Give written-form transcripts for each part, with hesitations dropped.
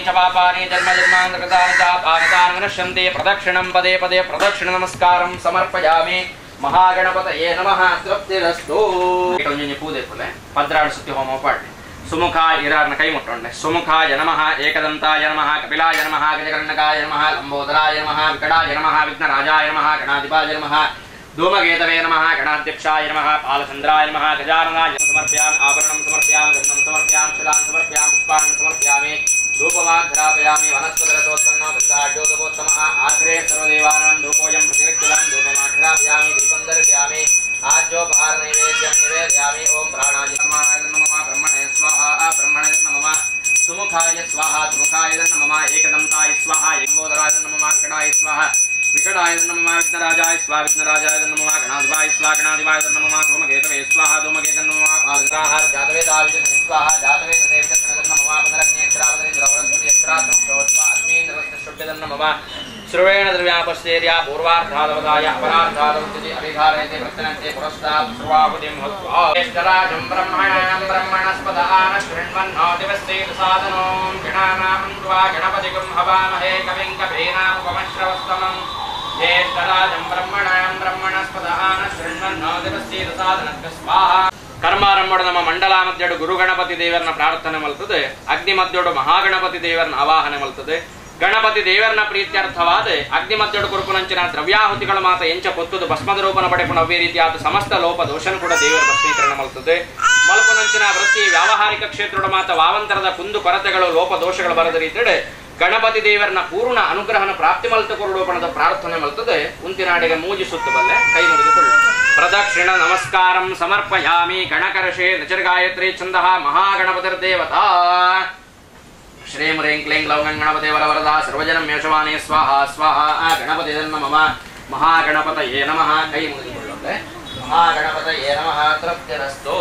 च पापानि जन्म जन्मान्तरकृतानि च पापानि तानि विनश्यन्ति प्रदक्षिणं पदे पदे प्रदक्षिण नमस्कारं समर्पयामि महागणपतये नमः तृप्तिरस्तु கொஞ்சம் பூஜை போல 16 சுத்தி ஹோமம் பாடு सुमुखाय इरारन कई मुट्टोंडे सुमुखाय नमः एकदंताय नमः कपिलाय नमः गजकर्णकाय नमः लंबोदराय नमः विकटाय नमः विघ्नराजाय नमः गणाधिपाय नमः धूमकेतवे नमः गणाध्यक्षाय नमः पालचंद्राय नमः गजाननाय समर्पयामि आभरणं समर्पयामि गन्धं समर्पयामि फलान् समर्पयामि पुष्पान् समर्पयामि धूपमाघ्रापयामि वनस्पतिरसोत्पन्नो गन्धाढ्योदपोत्तमः आग्रे सर्वदेवानां धूपोऽयं प्रतिरक्षितं धूपमाघ्रापयामि दीपं दर्शयामि आज्योपहार नैवेद्यं निवेदयामि ओम प्राणाय नमः ब्रह्मणे स्वाहा ब्रह्मणे नमः सुमुखाय स्वाहा सुमुखाय नमः एकदंताय स्वाहा लंबोदराय नमः विकटाय स्वाहा विकटाय नमः विघ्नराजाय स्वाहा विघ्नराजाय नमः गणाधिपाय स्वाहा गणाधिपाय नमः धूमकेतवे स्वाहा धूमकेतवे नमः पालधार जातवेदाय स्वाहा जातवेदसेवितस्य नमः पदरज्ञेत्रावदरिन्द्रवरद्भुतेत्रात्मस्तोत्वा अग्नीन्द्रवस्तशुभ्यदं नमः श्रुवेण द्रव्यापश्चर्या पूर्वार्धादवदाय अपरार्धादवति अभिघारयते प्रत्यनन्ते पुरस्तात् सर्वाहुतिं हत्वा ज्येष्ठराजं ब्रह्मणां ब्रह्मणस्पदान शृण्वन्नो दिवसेत साधनो गणानां त्वा गणपतिगं हवामहे कविं कवीनामुपमश्रवस्तमं ज्येष्ठराजं ब्रह्मणां ब्रह्मणस्पदान शृण्वन्नो दिवसेत साधनस्य स्वाहा कर्मारंभोड ನಮ್ಮ ಮಂಡಲ ಮಧ್ಯಡು ಗುರು ಗಣಪತಿ ದೇವರನ್ನ ಪ್ರಾರ್ಥನೆ ಮಲ್ತದೆ ಅಗ್ನಿ ಮಧ್ಯಡು ಮಹಾಗಣಪತಿ ದೇವರನ್ನ ಆವಾಹನೆ ಮಲ್ತದೆ ಗಣಪತಿ ದೇವರನ ಪ್ರೀತ್ಯರ್ಥವಾದ ಅಗ್ನಿ ಮಧ್ಯಡು ಕುರುಪುನಂಚಿನ ದ್ರವ್ಯಾಹುತಿಗಳ ಮಾತ ಎಂಚ ಪೊತ್ತುದು ಭಸ್ಮದ ರೂಪನ ಪಡೆಪುಣ ಅವೇ ರೀತಿಯಾದ ಸಮಸ್ತ ಲೋಪ ದೋಷನ್ ಕೂಡ ದೇವರ ಭಸ್ಮೀಕರಣ ಮಲ್ತದೆ ಮಲ್ಪುನಂಚಿನ ವೃತ್ತಿ ವ್ಯಾವಹಾರಿಕ ಕ್ಷೇತ್ರದ ಮಾತ ವಾವಂತರದ ಕುಂದು ಕೊರತೆಗಳು ಲೋಪ ದೋಷಗಳು ಬರದ ರೀತಿಯಡೆ ಗಣಪತಿ ದೇವರನ ಪೂರ್ಣ ಅನುಗ್ರಹನ ಪ್ರಾಪ್ತಿ ಮಲ್ತ ಕೊರಡೋಪಣದ ಪ್ರಾರ್ಥನೆ ಮಲ್ತದೆ ಉಂತಿನಾಡಿಗೆ ಮೂಜಿಸುತ್ತ ಬಲ್ಲೆ ಕೈ ಮುಗಿದುಕೊಳ್ಳಿ प्रदक्षिण नमस्कारं समर्पयामि गणकर्षे नचर्गायत्री छन्दः महागणपतिर्देवता श्रीं ह्रीं क्लीं ग्लौं गणपते वरवरदा सर्वजनं मेषवाने स्वाहा स्वाहा गणपते नमः महागणपतये नमः कೈ मुगिದುಕೊಳ್ಳುತ್ತೆ महागणपतये नमः तृप्तिरस्तु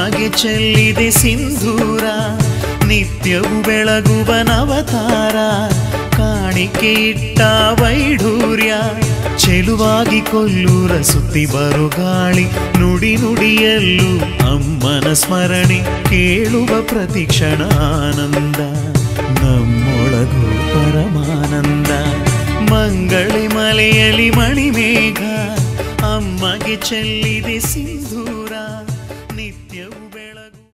ಅಮ್ಮಗೆ ಚೆಲ್ಲಿದೆ ಸಿಂಧೂರ, ನಿತ್ಯವೂ ಬೆಳಗುವ ನವತಾರ, ಕಾಣಿಕೆ ಇಟ್ಟ ವೈಢೂರ್ಯ, ಚೆಲುವಾಗಿ ಕೊಲ್ಲೂರ ಸುತ್ತಿ ಬರು ಗಾಳಿ, ನುಡಿ ನುಡಿಯಲ್ಲೂ ಅಮ್ಮನ ಸ್ಮರಣೆ, ಕೇಳುವ ಪ್ರತಿಕ್ಷಣ ಆನಂದ, ನಮ್ಮೊಳಗೂ ಪರಮಾನಂದ. ಮಂಗಳೆ ಮಲೆಯಲಿ ಮಣಿಮೇಘ, ಅಮ್ಮಗೆ ಚೆಲ್ಲಿ